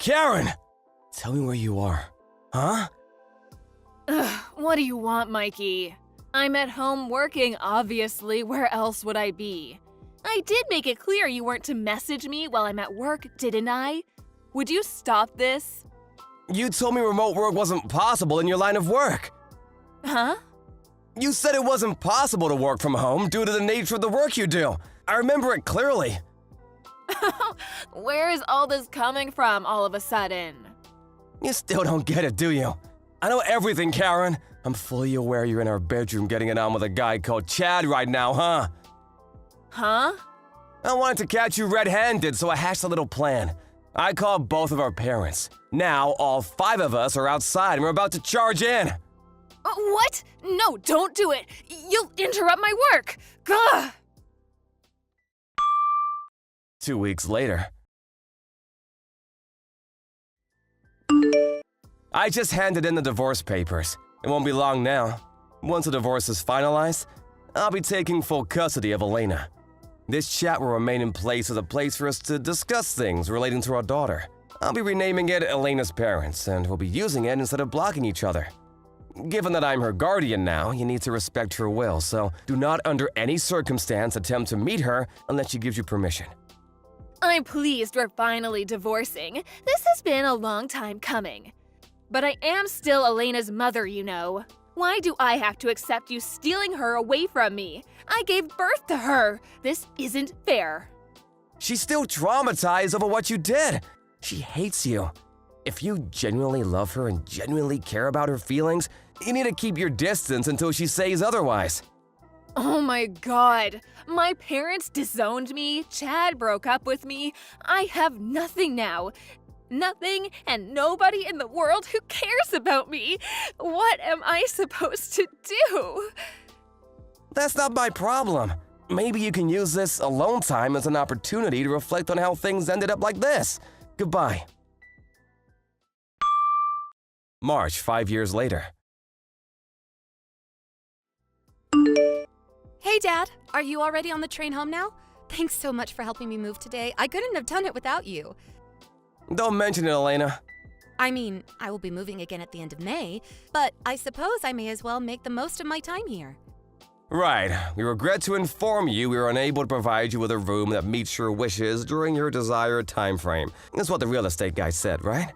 Karen! Tell me where you are. Huh? Ugh, what do you want, Mikey? I'm at home working, obviously. Where else would I be? I did make it clear you weren't to message me while I'm at work, didn't I? Would you stop this? You told me remote work wasn't possible in your line of work. Huh? You said it wasn't possible to work from home due to the nature of the work you do. I remember it clearly. Where is all this coming from all of a sudden? You still don't get it, do you? I know everything, Karen. I'm fully aware you're in our bedroom getting it on with a guy called Chad right now, huh? Huh? I wanted to catch you red-handed, so I hatched a little plan. I called both of our parents. Now, all 5 of us are outside and we're about to charge in. What? No, don't do it. You'll interrupt my work. Gah! 2 weeks later. I just handed in the divorce papers. It won't be long now. Once the divorce is finalized, I'll be taking full custody of Elena. This chat will remain in place as a place for us to discuss things relating to our daughter. I'll be renaming it Elena's Parents, and we'll be using it instead of blocking each other. Given that I'm her guardian now, you need to respect her will, so do not under any circumstance attempt to meet her unless she gives you permission. I'm pleased we're finally divorcing. This has been a long time coming. But I am still Elena's mother, you know. Why do I have to accept you stealing her away from me? I gave birth to her. This isn't fair. She's still traumatized over what you did. She hates you. If you genuinely love her and genuinely care about her feelings, you need to keep your distance until she says otherwise. Oh my god. My parents disowned me. Chad broke up with me. I have nothing now. Nothing and nobody in the world who cares about me. What am I supposed to do? That's not my problem. Maybe you can use this alone time as an opportunity to reflect on how things ended up like this. Goodbye. March, 5 years later. Hey, Dad. Are you already on the train home now? Thanks so much for helping me move today. I couldn't have done it without you. Don't mention it, Elena. I mean, I will be moving again at the end of May, but I suppose I may as well make the most of my time here. Right. We regret to inform you we were unable to provide you with a room that meets your wishes during your desired time frame. That's what the real estate guy said, right?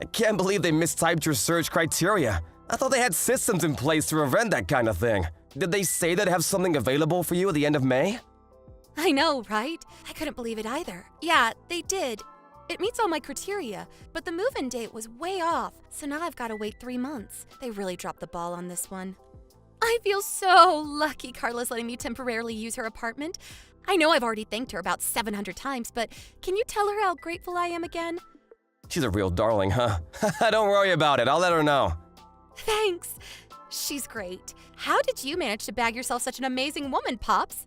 I can't believe they mistyped your search criteria. I thought they had systems in place to prevent that kind of thing. Did they say they'd have something available for you at the end of May? I know, right? I couldn't believe it either. Yeah, they did. It meets all my criteria, but the move-in date was way off, so now I've got to wait 3 months. They really dropped the ball on this one. I feel so lucky Carla's letting me temporarily use her apartment. I know I've already thanked her about 700 times, but can you tell her how grateful I am again? She's a real darling, huh? Don't worry about it. I'll let her know. Thanks. She's great. How did you manage to bag yourself such an amazing woman, Pops?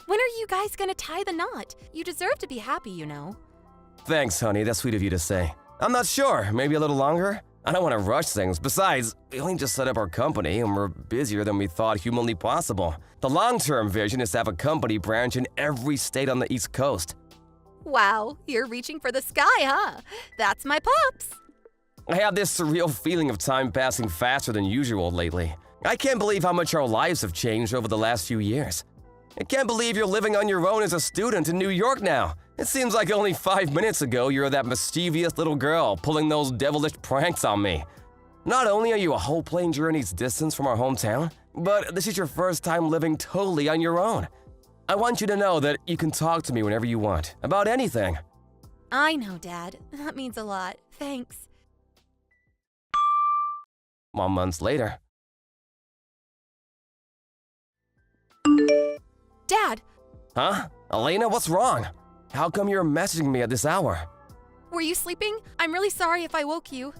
When are you guys gonna tie the knot? You deserve to be happy, you know. Thanks, honey. That's sweet of you to say. I'm not sure. Maybe a little longer? I don't want to rush things. Besides, we only just set up our company and we're busier than we thought humanly possible. The long-term vision is to have a company branch in every state on the East Coast. Wow, you're reaching for the sky, huh? That's my Pops. I have this surreal feeling of time passing faster than usual lately. I can't believe how much our lives have changed over the last few years. I can't believe you're living on your own as a student in New York now. It seems like only 5 minutes ago you were that mischievous little girl pulling those devilish pranks on me. Not only are you a whole plane journey's distance from our hometown, but this is your first time living totally on your own. I want you to know that you can talk to me whenever you want, about anything. I know, Dad. That means a lot. Thanks. 1 month later. Dad! Huh? Elena, what's wrong? How come you're messaging me at this hour? Were you sleeping? I'm really sorry if I woke you.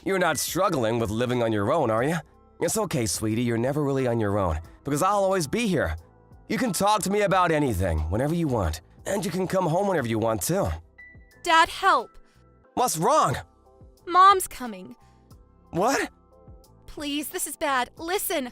You're not struggling with living on your own, are you? It's okay, sweetie, you're never really on your own, because I'll always be here. You can talk to me about anything, whenever you want, and you can come home whenever you want, too. Dad, help! What's wrong? Mom's coming. What? Please, this is bad. Listen!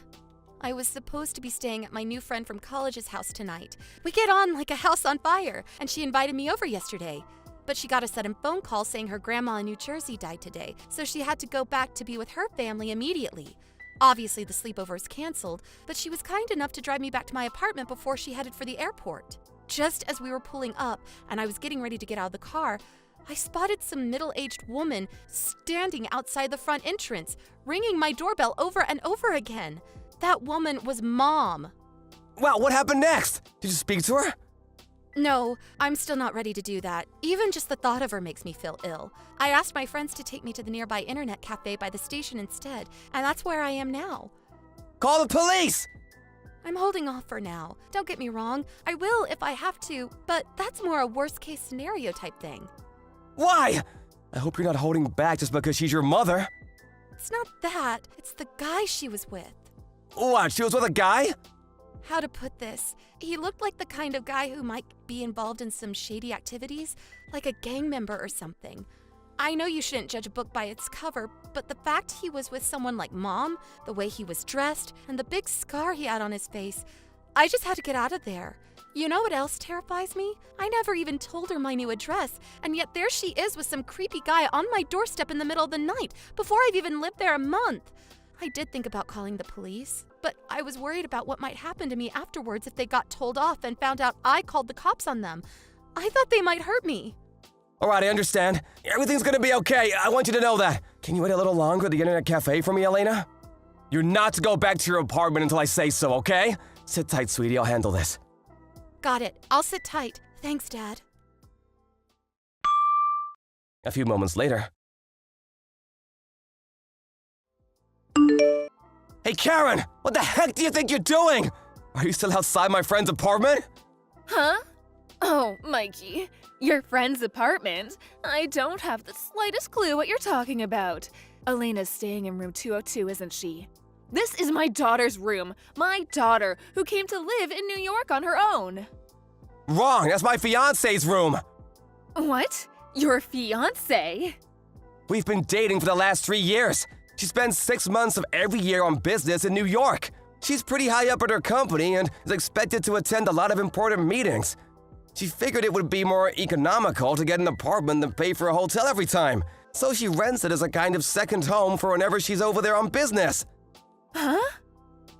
I was supposed to be staying at my new friend from college's house tonight. We get on like a house on fire, and she invited me over yesterday. but she got a sudden phone call saying her grandma in New Jersey died today, so she had to go back to be with her family immediately. Obviously, the sleepover is canceled, but she was kind enough to drive me back to my apartment before she headed for the airport. Just as we were pulling up and I was getting ready to get out of the car, I spotted some middle-aged woman standing outside the front entrance, ringing my doorbell over and over again. That woman was Mom. Wow, what happened next? Did you speak to her? No, I'm still not ready to do that. Even just the thought of her makes me feel ill. I asked my friends to take me to the nearby internet cafe by the station instead, and that's where I am now. Call the police! I'm holding off for now. Don't get me wrong, I will if I have to, but that's more a worst-case scenario type thing. Why? I hope you're not holding back just because she's your mother. It's not that, it's the guy she was with. What, she was with a guy? How to put this? He looked like the kind of guy who might be involved in some shady activities, like a gang member or something. I know you shouldn't judge a book by its cover, but the fact he was with someone like Mom, the way he was dressed, and the big scar he had on his face, I just had to get out of there. You know what else terrifies me? I never even told her my new address, and yet there she is with some creepy guy on my doorstep in the middle of the night, before I've even lived there a month. I did think about calling the police, but I was worried about what might happen to me afterwards if they got told off and found out I called the cops on them. I thought they might hurt me. All right, I understand. Everything's gonna be okay. I want you to know that. Can you wait a little longer at the internet cafe for me, Elena? You're not to go back to your apartment until I say so, okay? Sit tight, sweetie. I'll handle this. Got it. I'll sit tight. Thanks, Dad. A few moments later. Hey, Karen! What the heck do you think you're doing? Are you still outside my friend's apartment? Huh? Oh, Mikey. Your friend's apartment? I don't have the slightest clue what you're talking about. Elena's staying in room 202, isn't she? This is my daughter's room. My daughter, who came to live in New York on her own. Wrong! That's my fiance's room! What? Your fiancé? We've been dating for the last 3 years. She spends 6 months of every year on business in New York. She's pretty high up at her company and is expected to attend a lot of important meetings. She figured it would be more economical to get an apartment than pay for a hotel every time, so she rents it as a kind of second home for whenever she's over there on business. Huh?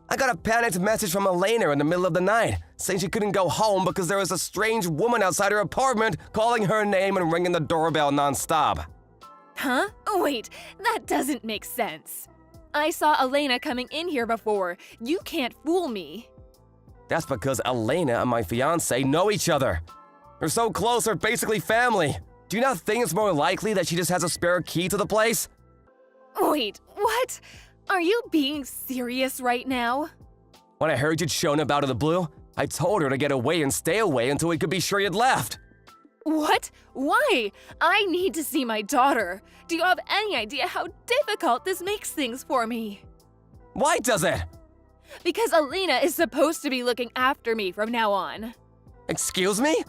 I got a panicked message from Elena in the middle of the night, saying she couldn't go home because there was a strange woman outside her apartment calling her name and ringing the doorbell nonstop. Huh? Wait, that doesn't make sense. I saw Elena coming in here before. You can't fool me. That's because Elena and my fiancé know each other. They're so close, they're basically family. Do you not think it's more likely that she just has a spare key to the place? Wait, what? Are you being serious right now? When I heard you'd shown up out of the blue, I told her to get away and stay away until we could be sure you'd left. What? Why? I need to see my daughter. Do you have any idea how difficult this makes things for me? Why does it? Because Elena is supposed to be looking after me from now on. Excuse me?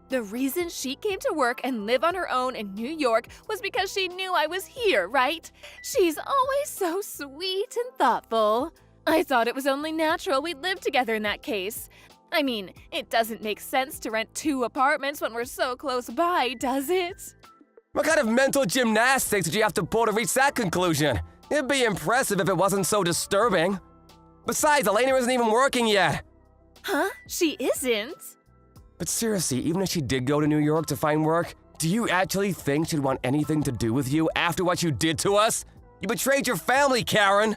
The reason she came to work and live on her own in New York was because she knew I was here, right? She's always so sweet and thoughtful. I thought it was only natural we'd live together in that case. I mean, it doesn't make sense to rent 2 apartments when we're so close by, does it? What kind of mental gymnastics did you have to pull to reach that conclusion? It'd be impressive if it wasn't so disturbing. Besides, Elena isn't even working yet. Huh? She isn't? But seriously, even if she did go to New York to find work, do you actually think she'd want anything to do with you after what you did to us? You betrayed your family, Karen!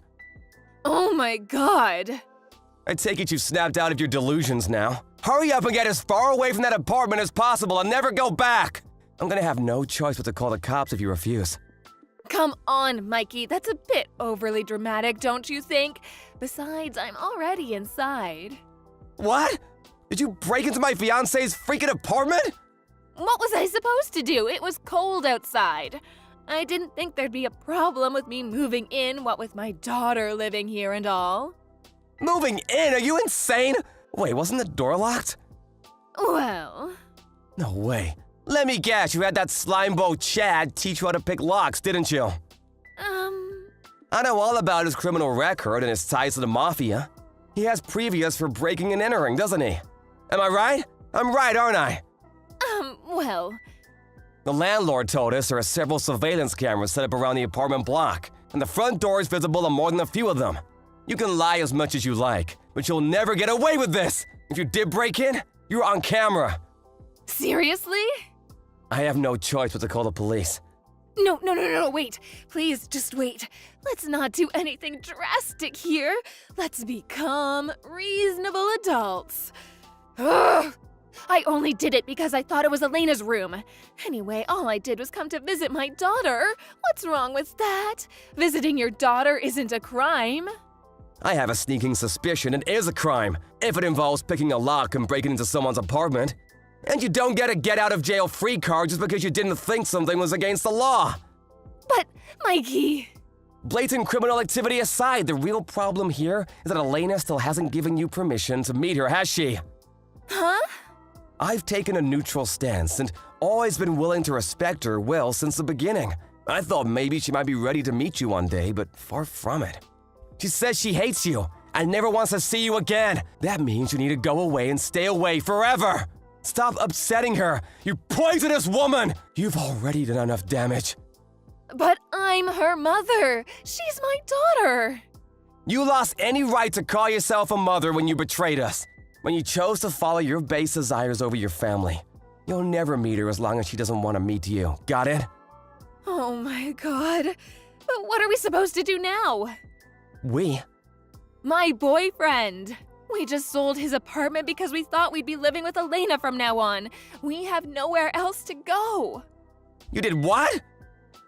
Oh my god! I take it you've snapped out of your delusions now. Hurry up and get as far away from that apartment as possible and never go back! I'm gonna have no choice but to call the cops if you refuse. Come on, Mikey, that's a bit overly dramatic, don't you think? Besides, I'm already inside. What? Did you break into my fiancé's freaking apartment? What was I supposed to do? It was cold outside. I didn't think there'd be a problem with me moving in, what with my daughter living here and all. Moving in? Are you insane? Wait, wasn't the door locked? Well... No way. Let me guess, you had that slimebo Chad teach you how to pick locks, didn't you? I know all about his criminal record and his ties to the mafia. He has previous for breaking and entering, doesn't he? Am I right? I'm right, aren't I? Well... The landlord told us there are several surveillance cameras set up around the apartment block, and the front door is visible on more than a few of them. You can lie as much as you like, but you'll never get away with this! If you did break in, you're on camera. Seriously? I have no choice but to call the police. No, wait. Please, just wait. Let's not do anything drastic here. Let's become reasonable adults. Ugh. I only did it because I thought it was Elena's room. Anyway, all I did was come to visit my daughter. What's wrong with that? Visiting your daughter isn't a crime. I have a sneaking suspicion it is a crime if it involves picking a lock and breaking into someone's apartment. And you don't get a get-out-of-jail-free card just because you didn't think something was against the law. But, Mikey… Blatant criminal activity aside, the real problem here is that Elena still hasn't given you permission to meet her, has she? Huh? I've taken a neutral stance and always been willing to respect her will since the beginning. I thought maybe she might be ready to meet you one day, but far from it. She says she hates you and never wants to see you again. That means you need to go away and stay away forever. Stop upsetting her, you poisonous woman! You've already done enough damage. But I'm her mother. She's my daughter. You lost any right to call yourself a mother when you betrayed us. When you chose to follow your base desires over your family. You'll never meet her as long as she doesn't want to meet you. Got it? Oh my god. But what are we supposed to do now? We? My boyfriend. We just sold his apartment because we thought we'd be living with Elena from now on. We have nowhere else to go. You did what?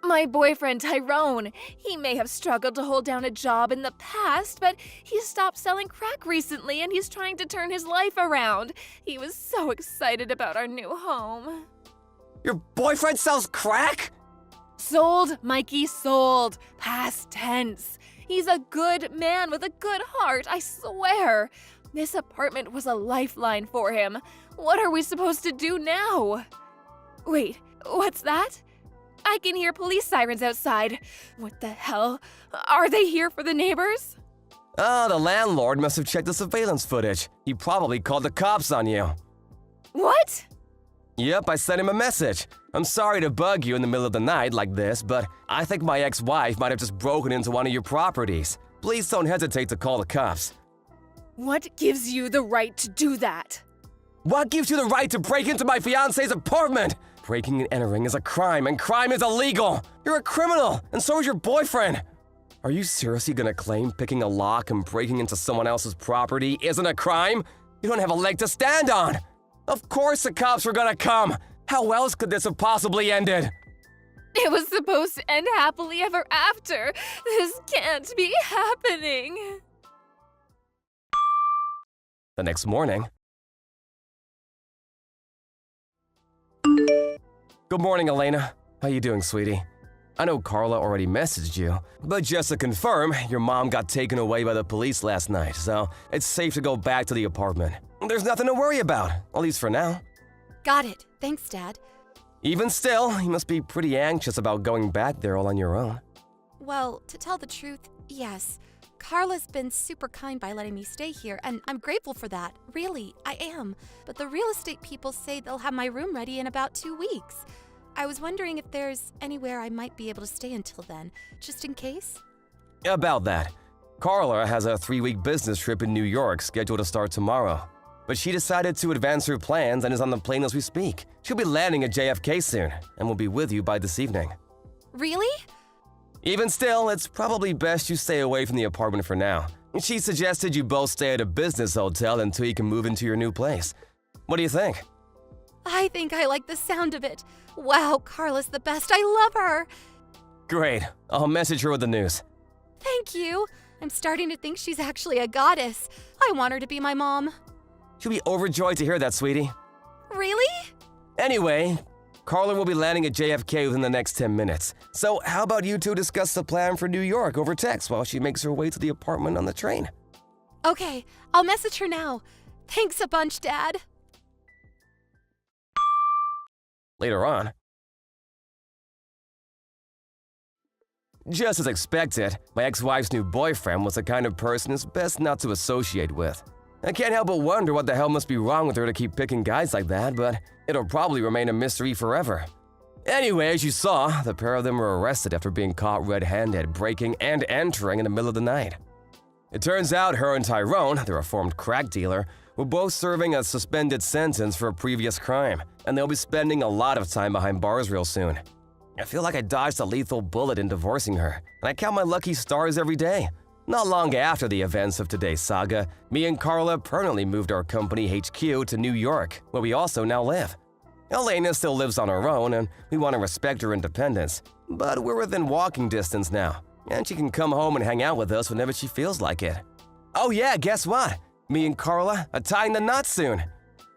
My boyfriend, Tyrone. He may have struggled to hold down a job in the past, but he stopped selling crack recently and he's trying to turn his life around. He was so excited about our new home. Your boyfriend sells crack? Sold, Mikey, sold. Past tense. He's a good man with a good heart, I swear. This apartment was a lifeline for him. What are we supposed to do now? Wait, what's that? I can hear police sirens outside. What the hell? Are they here for the neighbors? Oh, the landlord must have checked the surveillance footage. He probably called the cops on you. What? Yep, I sent him a message. I'm sorry to bug you in the middle of the night like this, but I think my ex-wife might have just broken into one of your properties. Please don't hesitate to call the cops. What gives you the right to do that? What gives you the right to break into my fiancé's apartment? Breaking and entering is a crime, and crime is illegal. You're a criminal, and so is your boyfriend. Are you seriously gonna claim picking a lock and breaking into someone else's property isn't a crime? You don't have a leg to stand on. Of course the cops were gonna come. How else could this have possibly ended? It was supposed to end happily ever after. This can't be happening. The next morning. Good morning, Elena. How you doing, sweetie? I know Carla already messaged you, but just to confirm, your mom got taken away by the police last night, so it's safe to go back to the apartment. There's nothing to worry about, at least for now. Got it. Thanks, Dad. Even still, you must be pretty anxious about going back there all on your own. Well, to tell the truth, yes. Carla's been super kind by letting me stay here, and I'm grateful for that. Really, I am. But the real estate people say they'll have my room ready in about 2 weeks. I was wondering if there's anywhere I might be able to stay until then, just in case. About that, Carla has a 3-week business trip in New York scheduled to start tomorrow. But she decided to advance her plans and is on the plane as we speak. She'll be landing at JFK soon, and will be with you by this evening. Really? Even still, it's probably best you stay away from the apartment for now. She suggested you both stay at a business hotel until you can move into your new place. What do you think? I think I like the sound of it. Wow, Carla's the best. I love her. Great. I'll message her with the news. Thank you. I'm starting to think she's actually a goddess. I want her to be my mom. She'll be overjoyed to hear that, sweetie. Really? Anyway, Carla will be landing at JFK within the next 10 minutes. So how about you two discuss the plan for New York over text while she makes her way to the apartment on the train? Okay, I'll message her now. Thanks a bunch, Dad. Later on. Just as expected, my ex-wife's new boyfriend was the kind of person it's best not to associate with. I can't help but wonder what the hell must be wrong with her to keep picking guys like that, but it'll probably remain a mystery forever. Anyway, as you saw, the pair of them were arrested after being caught red-handed breaking and entering in the middle of the night. It turns out her and Tyrone, the reformed crack dealer, were both serving a suspended sentence for a previous crime, and they'll be spending a lot of time behind bars real soon. I feel like I dodged a lethal bullet in divorcing her, and I count my lucky stars every day. Not long after the events of today's saga, me and Carla permanently moved our company HQ to New York, where we also now live. Elena still lives on her own, and we want to respect her independence, but we're within walking distance now, and she can come home and hang out with us whenever she feels like it. Oh yeah, guess what? Me and Carla are tying the knot soon.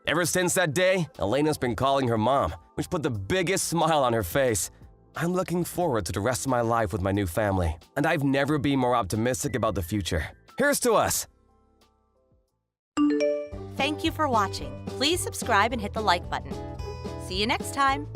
Ever since that day, Elena's been calling her mom, which put the biggest smile on her face. I'm looking forward to the rest of my life with my new family, and I've never been more optimistic about the future. Here's to us! Thank you for watching. Please subscribe and hit the like button. See you next time.